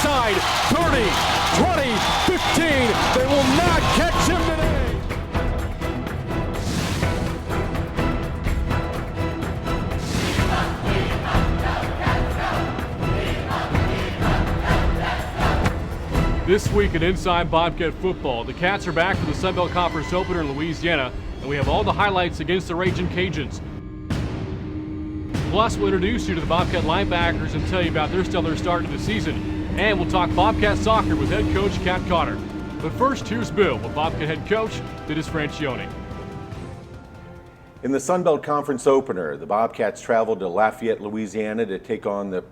inside, 30, 20, 15. They will not catch him today. This week at Inside Bobcat Football, the Cats are back for the Sun Belt Conference opener in Louisiana, and we have all the highlights against the Raging Cajuns. Plus, we'll introduce you to the Bobcat linebackers and tell you about their stellar start to the season. And we'll talk Bobcat soccer with head coach Cat Cotter. But first, here's Bill with Bobcat head coach Dennis Francione. In the Sun Belt Conference opener, the Bobcats traveled to Lafayette, Louisiana to take on the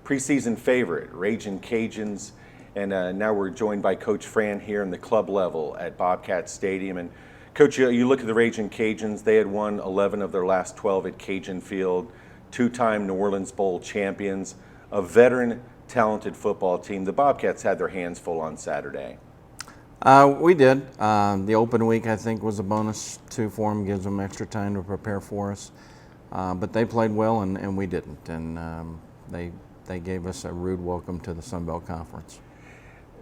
preseason favorite, Raging Cajuns. And now we're joined by Coach Fran here in the club level at Bobcat Stadium. And Coach, you look at the Raging Cajuns, they had won 11 of their last 12 at Cajun Field, two-time New Orleans Bowl champions, a veteran, talented football team. The Bobcats had their hands full on Saturday. We did. The open week, I think, was a bonus too for them, gives them extra time to prepare for us. But they played well, and we didn't. And they gave us a rude welcome to the Sun Belt Conference.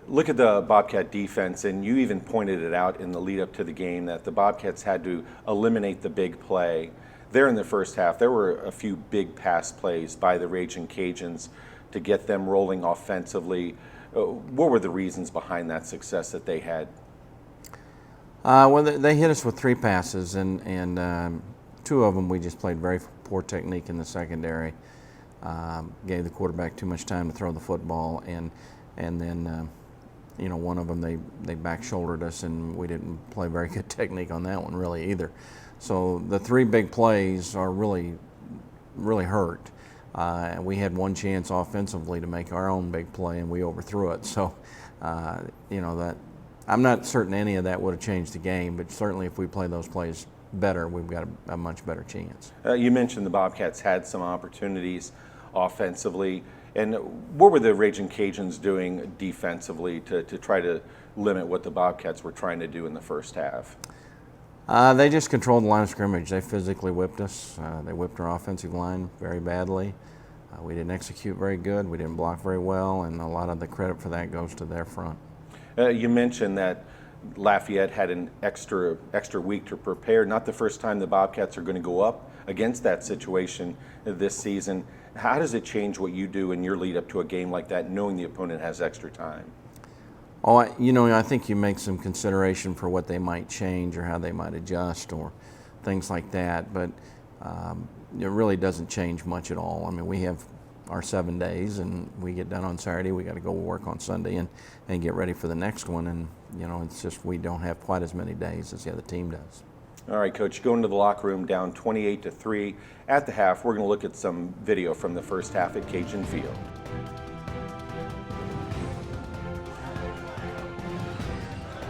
Look at the Bobcat defense, and you even pointed it out in the lead up to the game that the Bobcats had to eliminate the big play. There in the first half, there were a few big pass plays by the Raging Cajuns to get them rolling offensively. What were the reasons behind that success that they had? Well, they hit us with 3 passes, and 2 of them we just played very poor technique in the secondary. Gave the quarterback too much time to throw the football, and then one of them they back-shouldered us, and we didn't play very good technique on that one really either. So the 3 big plays are really hurt. We had one chance offensively to make our own big play, and we overthrew it. So, that I'm not certain any of that would have changed the game, but certainly if we play those plays better, we've got a much better chance. You mentioned the Bobcats had some opportunities offensively. And what were the Raging Cajuns doing defensively to try to limit what the Bobcats were trying to do in the first half? They just controlled the line of scrimmage. They physically whipped us. They whipped our offensive line very badly. We didn't execute very good. We didn't block very well, and a lot of the credit for that goes to their front. You mentioned that Lafayette had an extra week to prepare. Not the first time the Bobcats are going to go up against that situation this season. How does it change what you do in your lead up to a game like that, knowing the opponent has extra time? Oh, I think you make some consideration for what they might change or how they might adjust or things like that, but it really doesn't change much at all. I mean, we have our 7 days, and we get done on Saturday. We got to go work on Sunday and get ready for the next one, and it's just we don't have quite as many days as the other team does. All right, Coach, going to the locker room down 28-3 at the half. We're going to look at some video from the first half at Cajun Field.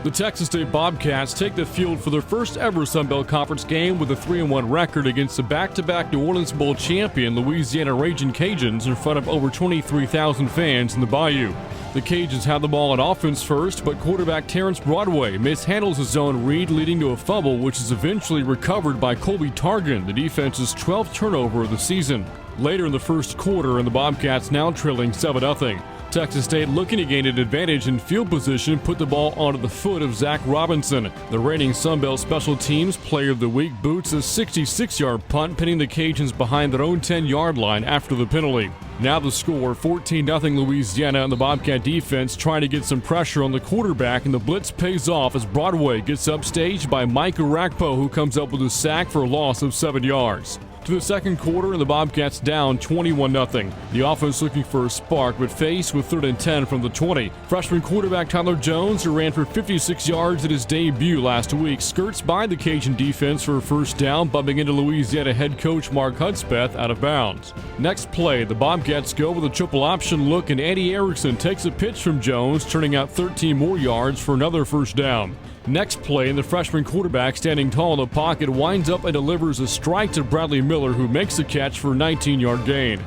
The Texas State Bobcats take the field for their first ever Sun Belt Conference game with a 3-1 record against the back-to-back New Orleans Bowl champion Louisiana Raging Cajuns in front of over 23,000 fans in the Bayou. The Cajuns had the ball on offense first, but quarterback Terrence Broadway mishandles his own read, leading to a fumble, which is eventually recovered by Colby Targan, the defense's 12th turnover of the season. Later in the first quarter, and the Bobcats now trailing 7-0. Texas State, looking to gain an advantage in field position, put the ball onto the foot of Zach Robinson. The reigning Sun Belt Special Teams Player of the Week boots a 66-yard punt, pinning the Cajuns behind their own 10-yard line after the penalty. Now the score, 14-0 Louisiana, and the Bobcat defense trying to get some pressure on the quarterback, and the blitz pays off as Broadway gets upstaged by Mike Arakpo, who comes up with a sack for a loss of 7 yards. To the second quarter, and the Bobcats down 21-0. The offense looking for a spark, but faced with 3rd and 10 from the 20. Freshman quarterback Tyler Jones, who ran for 56 yards at his debut last week, skirts by the Cajun defense for a first down, bumping into Louisiana head coach Mark Hudspeth out of bounds. Next play, the Bobcats go with a triple option look, and Eddie Erickson takes a pitch from Jones, turning out 13 more yards for another first down. Next play, and the freshman quarterback, standing tall in the pocket, winds up and delivers a strike to Bradley Miller, who makes the catch for a 19-yard gain.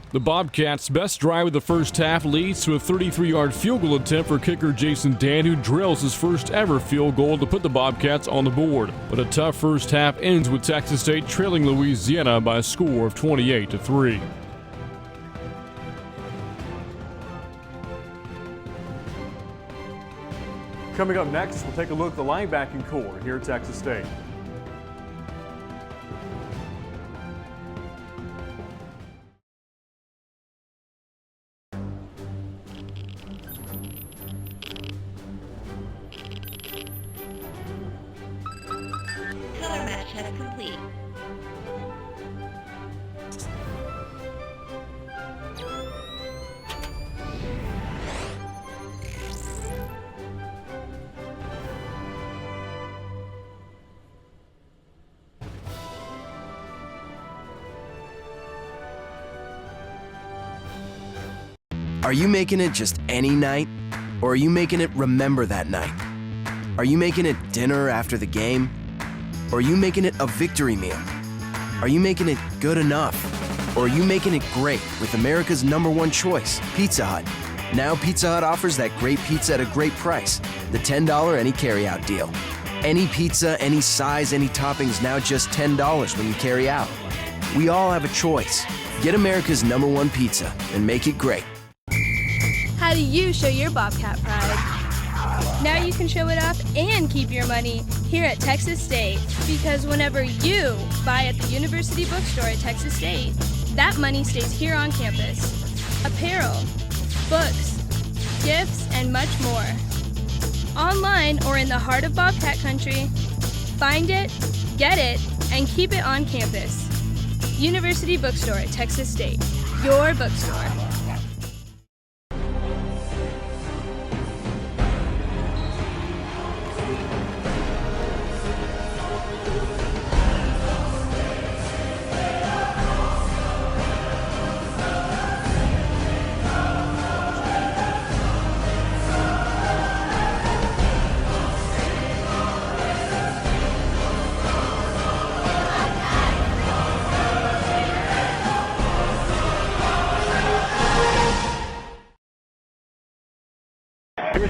The Bobcats' best drive of the first half leads to a 33-yard field goal attempt for kicker Jason Dan, who drills his first ever field goal to put the Bobcats on the board. But a tough first half ends with Texas State trailing Louisiana by a score of 28-3. Coming up next, we'll take a look at the linebacking core here at Texas State. Color match has complete. Are you making it just any night? Or are you making it remember that night? Are you making it dinner after the game? Or are you making it a victory meal? Are you making it good enough? Or are you making it great with America's #1 choice, Pizza Hut? Now Pizza Hut offers that great pizza at a great price, the $10 any carryout deal. Any pizza, any size, any toppings, now just $10 when you carry out. We all have a choice. Get America's #1 pizza and make it great. How do you show your Bobcat pride? Now you can show it off and keep your money here at Texas State, because whenever you buy at the University Bookstore at Texas State, that money stays here on campus. Apparel, books, gifts, and much more. Online or in the heart of Bobcat country, find it, get it, and keep it on campus. University Bookstore at Texas State, your bookstore.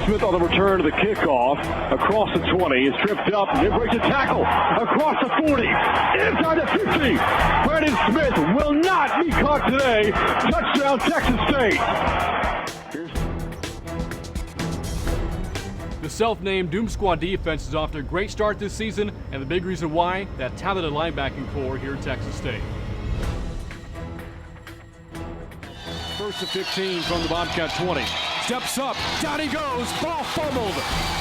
Smith on the return to the kickoff, across the 20, is tripped up, and then breaks a tackle, across the 40, inside the 50. Brandon Smith will not be caught today. Touchdown, Texas State. The self-named Doom Squad defense is off to a great start this season, and the big reason why, that talented linebacking core here at Texas State. First and 15 from the Bobcat 20. Steps up, down he goes, ball fumbled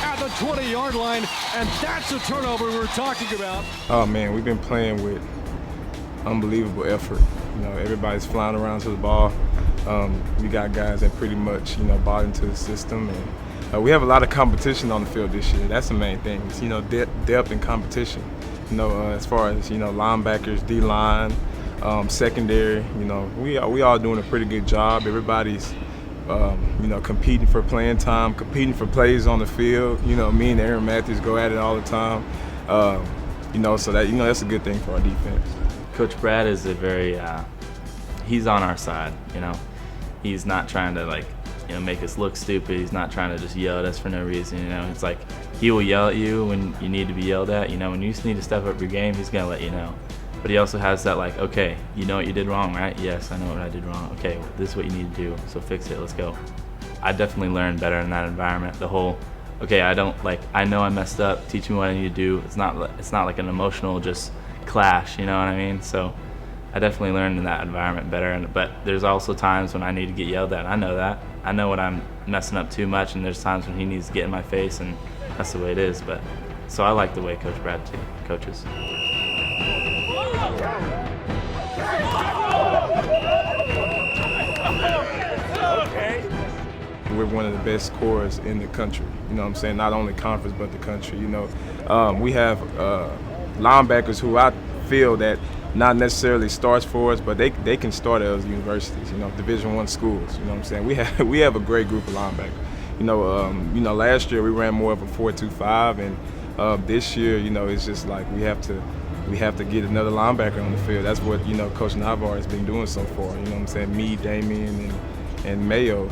at the 20-yard line, and that's the turnover we were talking about. Oh man, we've been playing with unbelievable effort. You know, everybody's flying around to the ball. We got guys that pretty much, bought into the system, and we have a lot of competition on the field this year. That's the main thing. It's, depth and competition. As far as linebackers, D-line, secondary. We all doing a pretty good job. Everybody's competing for playing time, competing for plays on the field. Me and Aaron Matthews go at it all the time. So that that's a good thing for our defense. Coach Brad is a very he's on our side. He's not trying to make us look stupid. He's not trying to just yell at us for no reason. It's like he will yell at you when you need to be yelled at. When you just need to step up your game, he's gonna let you know. But he also has that okay, you know what you did wrong, right? Yes, I know what I did wrong. Okay, well, this is what you need to do, so fix it, let's go. I definitely learned better in that environment. The whole, okay, I know I messed up, teach me what I need to do. It's not like an emotional just clash, you know what I mean? So I definitely learned in that environment better. But there's also times when I need to get yelled at. I know that. I know when I'm messing up too much, and there's times when he needs to get in my face, and that's the way it is. But so I like the way Coach Brad coaches. We're one of the best cores in the country. Not only conference but the country. We have linebackers who I feel that not necessarily starts for us, but they can start at other universities. Division I schools. We have a great group of linebackers. Last year we ran more of a 4-2-5, and this year, it's just like we have to get another linebacker on the field. That's what, Coach Navarre has been doing so far. Me, Damien, and Mayo,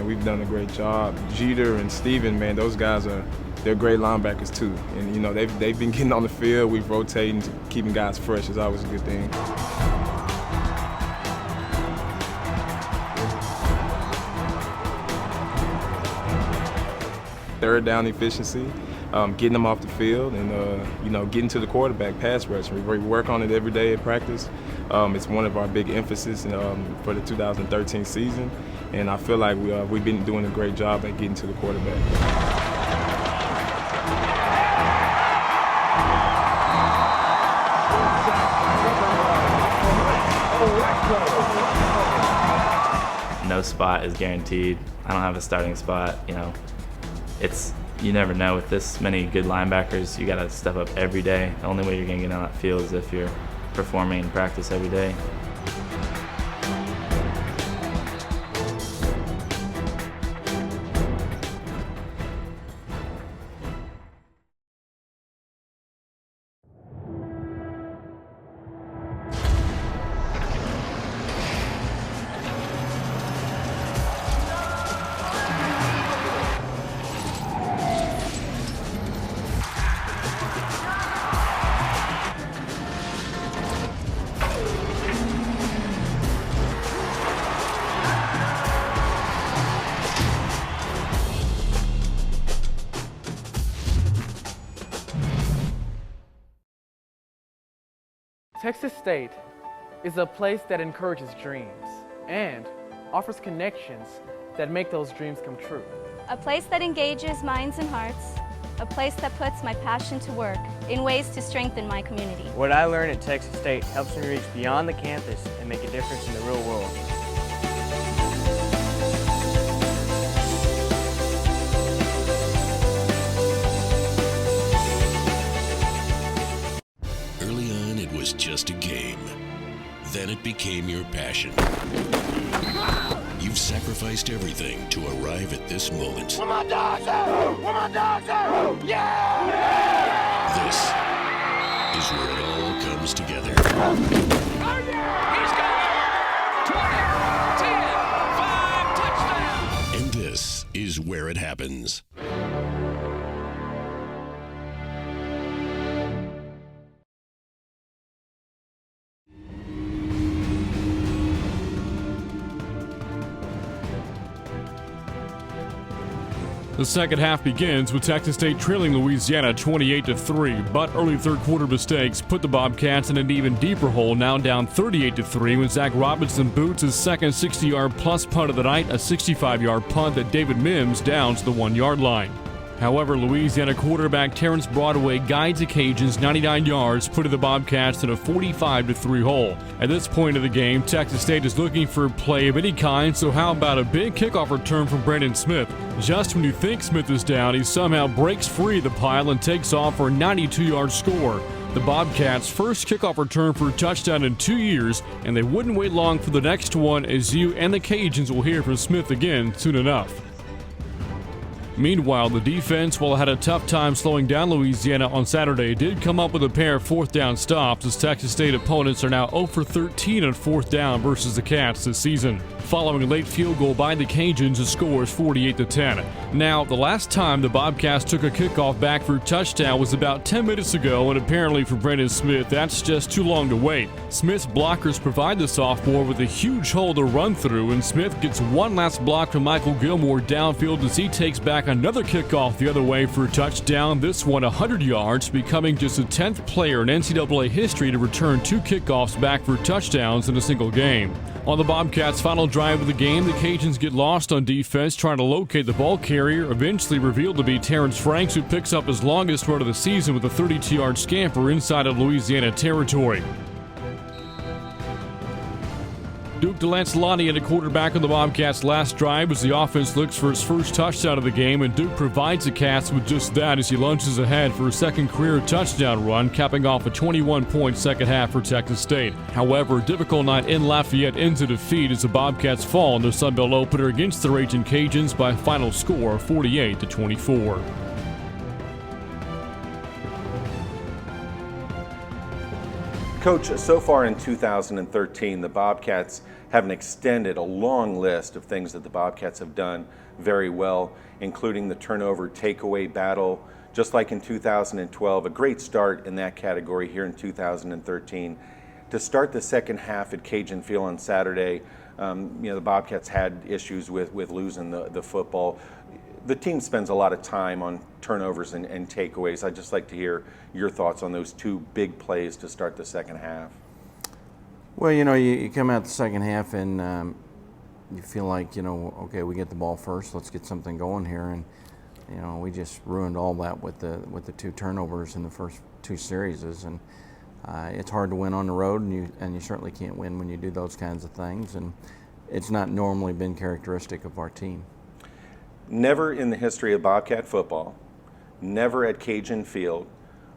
we've done a great job. Jeter and Steven, man, those guys they're great linebackers too. And, they've been getting on the field. We've rotating, keeping guys fresh is always a good thing. third down efficiency, getting them off the field, and getting to the quarterback, pass rush. We work on it every day at practice. It's one of our big emphasis for the 2013 season, and I feel like we've been doing a great job at getting to the quarterback. No spot is guaranteed. I don't have a starting spot. You never know. With this many good linebackers, you got to step up every day. The only way you're going to get on that field is if you're performing in practice every day. Texas State is a place that encourages dreams and offers connections that make those dreams come true. A place that engages minds and hearts. A place that puts my passion to work in ways to strengthen my community. What I learned at Texas State helps me reach beyond the campus and make a difference in the real world. Early on, it was just a game. Then it became your passion. You've sacrificed everything to arrive at this moment. Where my dogs at? Where my dogs at? Yeah! Yeah! This is where it all comes together. Oh yeah! He's got it! 20, 10, 5, touchdown! And this is where it happens. The second half begins with Texas State trailing Louisiana 28-3, but early third quarter mistakes put the Bobcats in an even deeper hole, now down 38-3 when Zach Robinson boots his second 60-yard plus punt of the night, a 65-yard punt that David Mims downs the 1-yard line. However, Louisiana quarterback Terrence Broadway guides the Cajuns 99 yards, putting the Bobcats in a 45-3 hole. At this point of the game, Texas State is looking for a play of any kind, so how about a big kickoff return from Brandon Smith? Just when you think Smith is down, he somehow breaks free of the pile and takes off for a 92-yard score. The Bobcats' first kickoff return for a touchdown in 2 years, and they wouldn't wait long for the next one, as you and the Cajuns will hear from Smith again soon enough. Meanwhile, the defense, while it had a tough time slowing down Louisiana on Saturday, did come up with a pair of fourth down stops, as Texas State opponents are now 0 for 13 on fourth down versus the Cats this season. Following a late field goal by the Cajuns, the score is 48-10. Now, the last time the Bobcats took a kickoff back for a touchdown was about 10 minutes ago, and apparently for Brandon Smith, that's just too long to wait. Smith's blockers provide the sophomore with a huge hole to run through, and Smith gets one last block from Michael Gilmore downfield as he takes back another kickoff the other way for a touchdown, this one 100 yards, becoming just the 10th player in NCAA history to return 2 kickoffs back for touchdowns in a single game. On the Bobcats' final drive of the game, the Cajuns get lost on defense trying to locate the ball carrier, eventually revealed to be Terrence Franks, who picks up his longest run of the season with a 32-yard scamper inside of Louisiana territory. Duke DeLanceloti at a quarterback on the Bobcats' last drive as the offense looks for its first touchdown of the game, and Duke provides the Cats with just that as he lunges ahead for a second career touchdown run, capping off a 21-point second half for Texas State. However, a difficult night in Lafayette ends in defeat as the Bobcats fall in their Sun Belt opener against the Raging Cajuns by a final score of 48-24. Coach, so far in 2013, the Bobcats have extended a long list of things that the Bobcats have done very well, including the turnover takeaway battle, just like in 2012, a great start in that category here in 2013. To start the second half at Cajun Field on Saturday, the Bobcats had issues with losing the football. the team spends a lot of time on turnovers and takeaways. I'd just like to hear your thoughts on those two big plays to start the second half. Well, you come out the second half and you feel like, okay, we get the ball first, let's get something going here. And, we just ruined all that with the two turnovers in the first two series. And it's hard to win on the road, and you certainly can't win when you do those kinds of things. And it's not normally been characteristic of our team. Never in the history of Bobcat football, never at Cajun Field,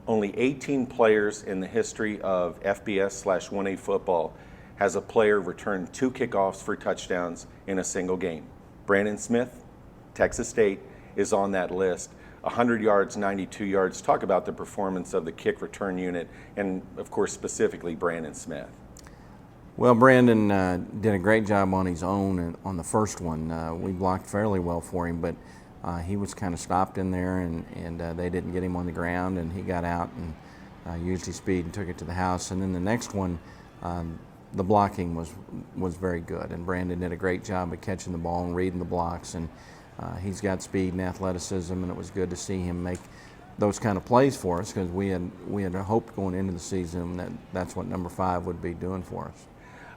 only 18 players in the history of FBS/1A football has a player return 2 kickoffs for touchdowns in a single game. Brandon Smith, Texas State, is on that list. 100 yards, 92 yards. Talk about the performance of the kick return unit and, of course, specifically Brandon Smith. Well, Brandon did a great job on his own and on the first one. We blocked fairly well for him, but he was kind of stopped in there, and they didn't get him on the ground, and he got out and used his speed and took it to the house. And then the next one, the blocking was very good, and Brandon did a great job of catching the ball and reading the blocks, and he's got speed and athleticism, and it was good to see him make those kind of plays for us, because we had hoped going into the season that that's what number 5 would be doing for us.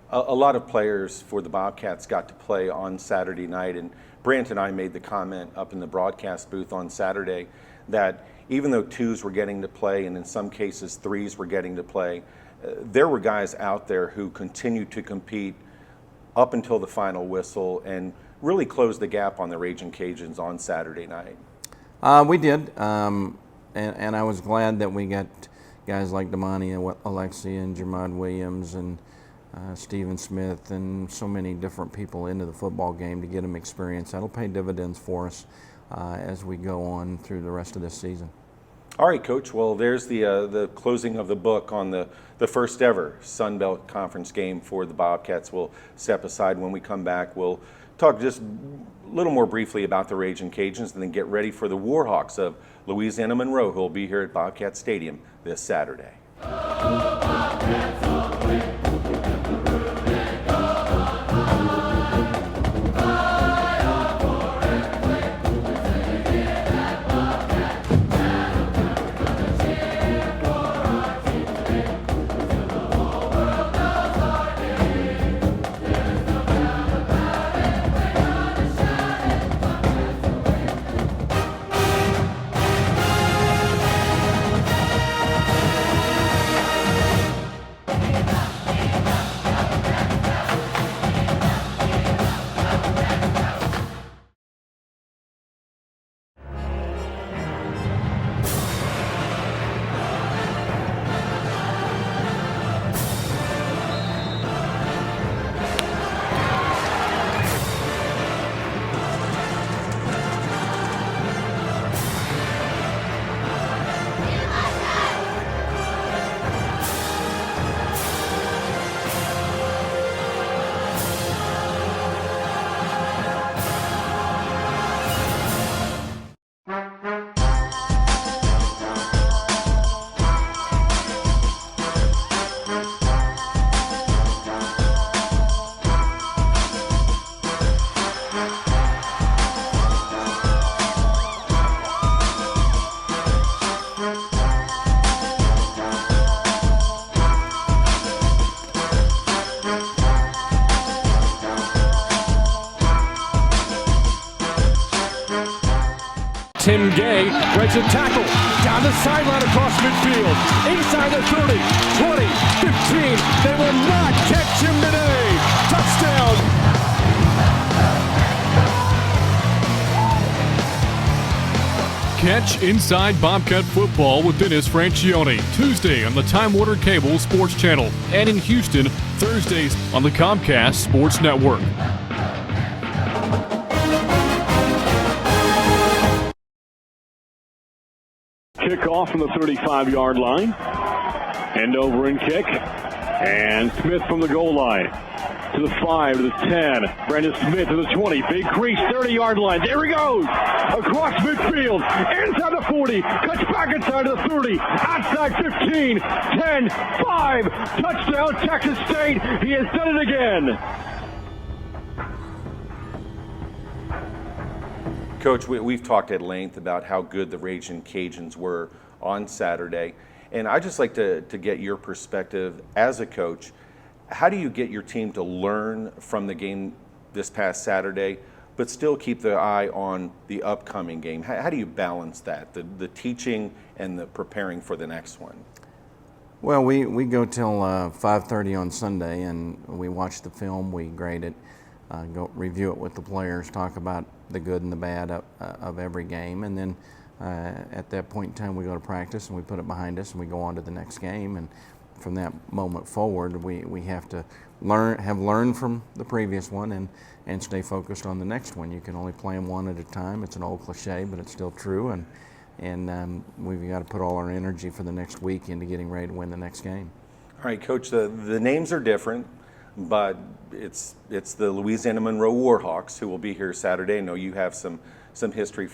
A lot of players for the Bobcats got to play on Saturday night, and Brant and I made the comment up in the broadcast booth on Saturday that even though 2s were getting to play, and in some cases 3s were getting to play, there were guys out there who continued to compete up until the final whistle and really closed the gap on the Raging Cajuns on Saturday night. We did, and I was glad that we got guys like Damani and Alexia and Jermad Williams and Stephen Smith and so many different people into the football game to get them experience. That'll pay dividends for us as we go on through the rest of this season. All right, Coach. Well, there's the closing of the book on the first ever Sun Belt Conference game for the Bobcats. We'll step aside. When we come back, we'll talk just a little more briefly about the Raging Cajuns and then get ready for the Warhawks of Louisiana Monroe, who will be here at Bobcat Stadium this Saturday. Tim Gay breaks a tackle down the sideline across midfield, inside the 30, 20, 15. They will not catch him today. Touchdown. Catch Inside Bobcat Football with Dennis Francione, Tuesday on the Time Warner Cable Sports Channel, and in Houston, Thursdays on the Comcast Sports Network. Kickoff from the 35-yard line. End over and kick. And Smith from the goal line. To the 5, to the 10. Brandon Smith to the 20. Big crease, 30-yard line. There he goes. Across midfield. Inside the 40. Cuts back inside to the 30. Outside 15. 10. 5. Touchdown, Texas State. He has done it again. Coach, we've talked at length about how good the Ragin' Cajuns were on Saturday, and I'd just like to get your perspective as a coach. How do you get your team to learn from the game this past Saturday, but still keep the eye on the upcoming game? How do you balance that, the teaching and the preparing for the next one? Well, we go till 5:30 on Sunday, and we watch the film, we grade it, go review it with the players, talk about the good and the bad of every game, and then at that point in time we go to practice and we put it behind us and we go on to the next game. And from that moment forward, we have to learn from the previous one and stay focused on the next one. You can only play them one at a time. It's an old cliche, but it's still true. And we've got to put all our energy for the next week into getting ready to win the next game. All right, Coach, the names are different, but it's the Louisiana Monroe Warhawks who will be here Saturday. I know you have some history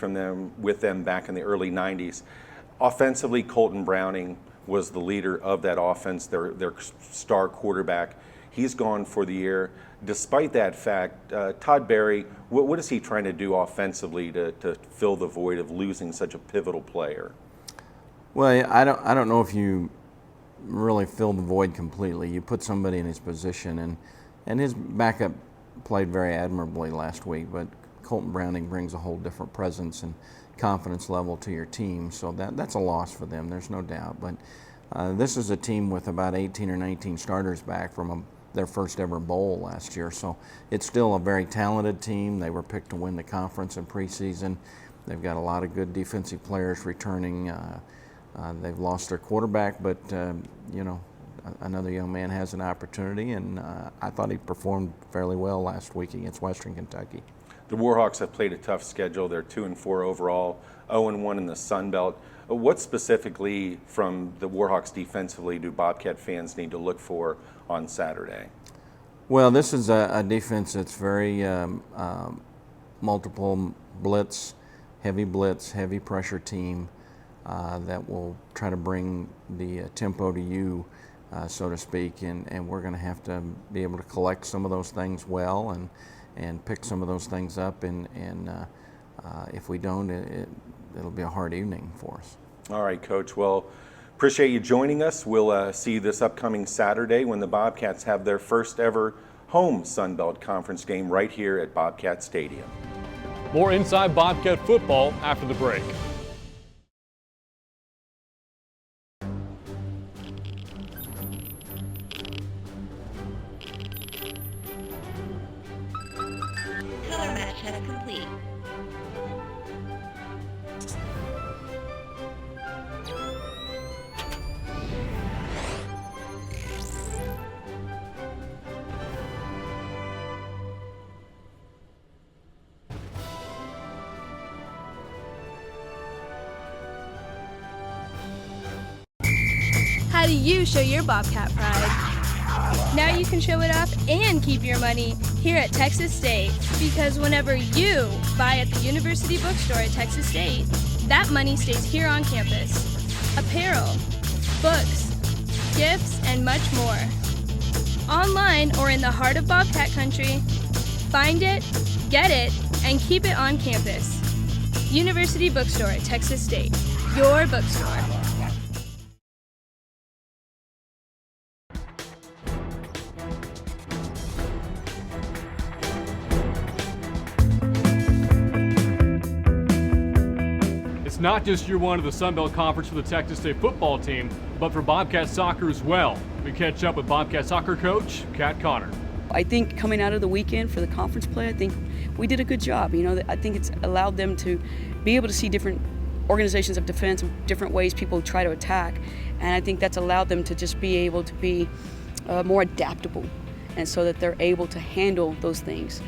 with them back in the early 90s. Offensively, Colton Browning was the leader of that offense, their star quarterback. He's gone for the year. Despite that fact, Todd Berry, what is he trying to do offensively to fill the void of losing such a pivotal player? Well, I don't know if you really fill the void completely. You put somebody in his position, and his backup played very admirably last week, but Colton Browning brings a whole different presence and confidence level to your team, so that's a loss for them, there's no doubt. But this is a team with about 18 or 19 starters back from their first ever bowl last year, so it's still a very talented team. They were picked to win the conference in preseason. They've got a lot of good defensive players returning. They've lost their quarterback, but another young man has an opportunity, and I thought he performed fairly well last week against Western Kentucky. The Warhawks have played a tough schedule. They're 2-4 overall, 0-1 in the Sun Belt. What specifically from the Warhawks defensively do Bobcat fans need to look for on Saturday? Well, this is a defense that's very multiple blitz, heavy pressure team that will try to bring the tempo to you, so to speak, and we're going to have to be able to collect some of those things well and pick some of those things up, and if we don't, it'll be a hard evening for us. All right, Coach. Well, appreciate you joining us. We'll see you this upcoming Saturday when the Bobcats have their first ever home Sun Belt Conference game right here at Bobcat Stadium. More Inside Bobcat football after the break. Color match has complete. How do you show your Bobcat pride? Now you can show it off and keep your money here at Texas State, because whenever you buy at the University Bookstore at Texas State, that money stays here on campus. Apparel, books, gifts, and much more. Online or in the heart of Bobcat country, find it, get it, and keep it on campus. University Bookstore at Texas State, your bookstore. It's not just year one of the Sun Belt Conference for the Texas State football team, but for Bobcat soccer as well. We catch up with Bobcat soccer coach Kat Connor. I think coming out of the weekend for the conference play, I think we did a good job. I think it's allowed them to be able to see different organizations of defense, different ways people try to attack, and I think that's allowed them to just be able to be more adaptable, and so that they're able to handle those things,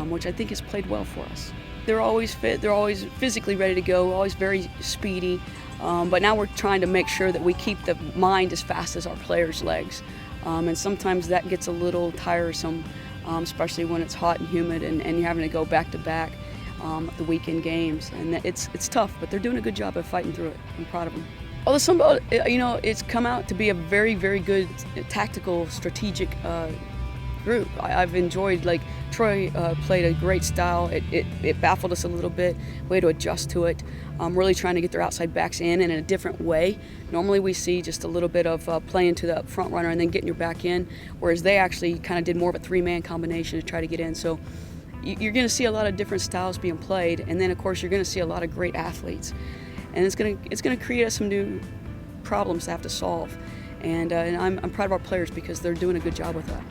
which I think has played well for us. They're always fit, they're always physically ready to go, always very speedy, but now we're trying to make sure that we keep the mind as fast as our players' legs. And sometimes that gets a little tiresome, especially when it's hot and humid and you're having to go back-to-back the weekend games. And it's tough, but they're doing a good job of fighting through it. I'm proud of them. Well, the Sun Belt, it's come out to be a very, very good tactical, strategic group. I've enjoyed, like, Troy played a great style. It baffled us a little bit. We had to adjust to it. Really trying to get their outside backs in a different way. Normally we see just a little bit of playing to the front runner and then getting your back in, whereas they actually kind of did more of a three-man combination to try to get in. So you're going to see a lot of different styles being played, and then of course you're going to see a lot of great athletes, and it's going to create us some new problems to have to solve. And I'm proud of our players because they're doing a good job with that.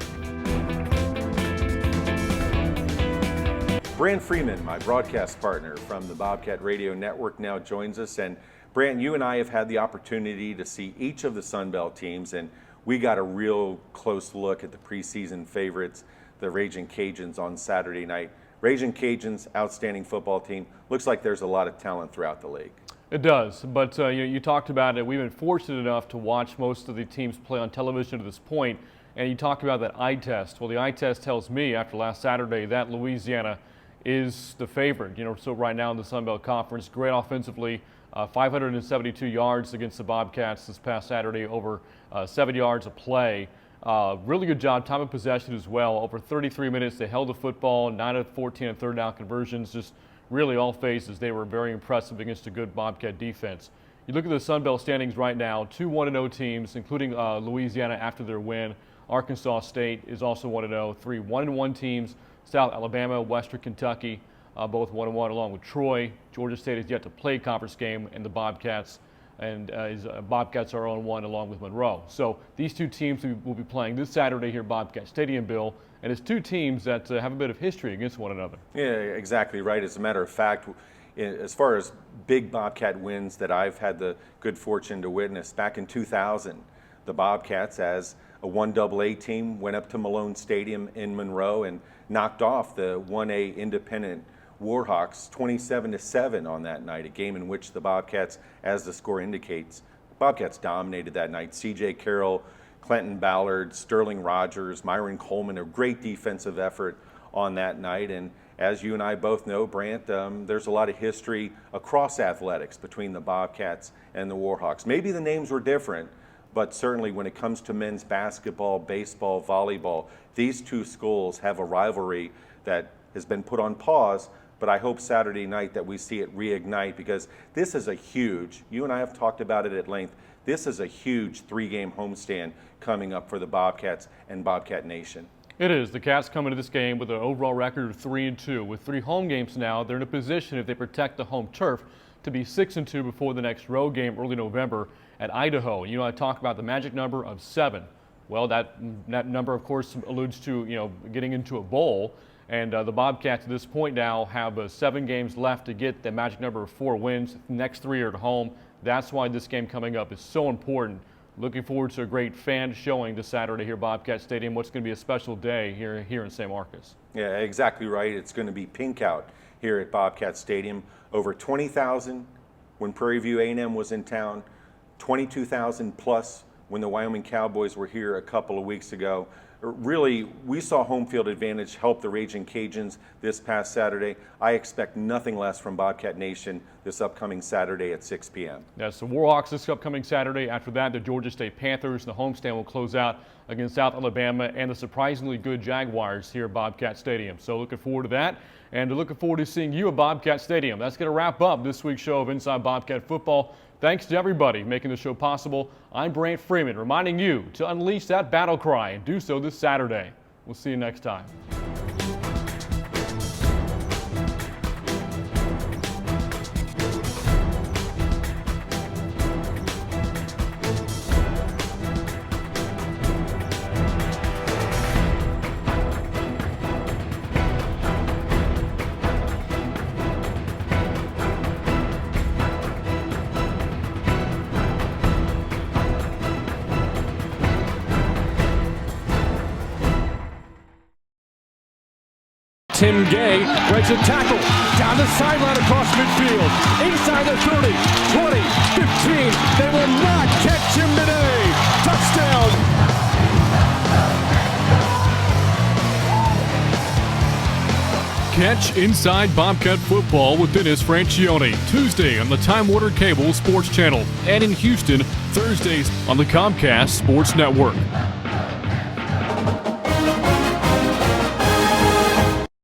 Brant Freeman, my broadcast partner from the Bobcat Radio Network, now joins us. And Brant, you and I have had the opportunity to see each of the Sun Belt teams, and we got a real close look at the preseason favorites, the Ragin' Cajuns, on Saturday night. Ragin' Cajuns, outstanding football team. Looks like there's a lot of talent throughout the league. It does, but you talked about it. We've been fortunate enough to watch most of the teams play on television to this point, and you talked about that eye test. Well, the eye test tells me after last Saturday that Louisiana is the favorite. So right now in the Sun Belt Conference, great offensively, 572 yards against the Bobcats this past Saturday, over 7 yards of play. Really good job, time of possession as well. Over 33 minutes, they held the football, 9 of 14 on third down conversions. Just really all phases, they were very impressive against a good Bobcat defense. You look at the Sun Belt standings right now, 2 1-0 teams, including Louisiana after their win. Arkansas State is also 1-0. 3 1-1 teams, South Alabama, Western Kentucky, both 1-1, along with Troy. Georgia State has yet to play a conference game, and the Bobcats Bobcats are on 1 along with Monroe. So these two teams will be playing this Saturday here at Bobcat Stadium, Bill, and it's two teams that have a bit of history against one another. Yeah, exactly right. As a matter of fact, as far as big Bobcat wins that I've had the good fortune to witness, back in 2000, the Bobcats, as a 1AA team, went up to Malone Stadium in Monroe and knocked off the 1A independent Warhawks 27-7 on that night, a game in which the Bobcats, as the score indicates, Bobcats dominated that night. C.J. Carroll, Clinton Ballard, Sterling Rogers, Myron Coleman, a great defensive effort on that night. And as you and I both know, Brant, there's a lot of history across athletics between the Bobcats and the Warhawks. Maybe the names were different, but certainly when it comes to men's basketball, baseball, volleyball, these two schools have a rivalry that has been put on pause, but I hope Saturday night that we see it reignite, because this is a huge, you and I have talked about it at length, this is a huge 3-game homestand coming up for the Bobcats and Bobcat Nation. It is. The Cats come into this game with an overall record of 3-2. With 3 home games now, they're in a position, if they protect the home turf, to be 6-2 before the next road game early November at Idaho. You know, I talk about the magic number of 7. Well, that number, of course, alludes to, getting into a bowl. And the Bobcats at this point now have 7 games left to get the magic number of 4 wins. The next 3 are at home. That's why this game coming up is so important. Looking forward to a great fan showing this Saturday here at Bobcat Stadium. What's going to be a special day here in San Marcos. Yeah, exactly right. It's going to be pink out here at Bobcat Stadium. Over 20,000 when Prairie View A&M was in town, 22,000 plus when the Wyoming Cowboys were here a couple of weeks ago. Really, we saw home field advantage help the Ragin' Cajuns this past Saturday. I expect nothing less from Bobcat Nation this upcoming Saturday at 6 p.m. That's the Warhawks this upcoming Saturday. After that, the Georgia State Panthers. The homestand will close out against South Alabama and the surprisingly good Jaguars here at Bobcat Stadium. So looking forward to that, and looking forward to seeing you at Bobcat Stadium. That's going to wrap up this week's show of Inside Bobcat Football. Thanks to everybody making the show possible. I'm Brant Freeman, reminding you to unleash that battle cry and do so this Saturday. We'll see you next time. Tim Gay breaks a tackle down the sideline across midfield, inside the 30, 20, 15. They will not catch him today. Touchdown. Catch Inside Bobcat Football with Dennis Francione, Tuesday on the Time Warner Cable Sports Channel, and in Houston, Thursdays on the Comcast Sports Network.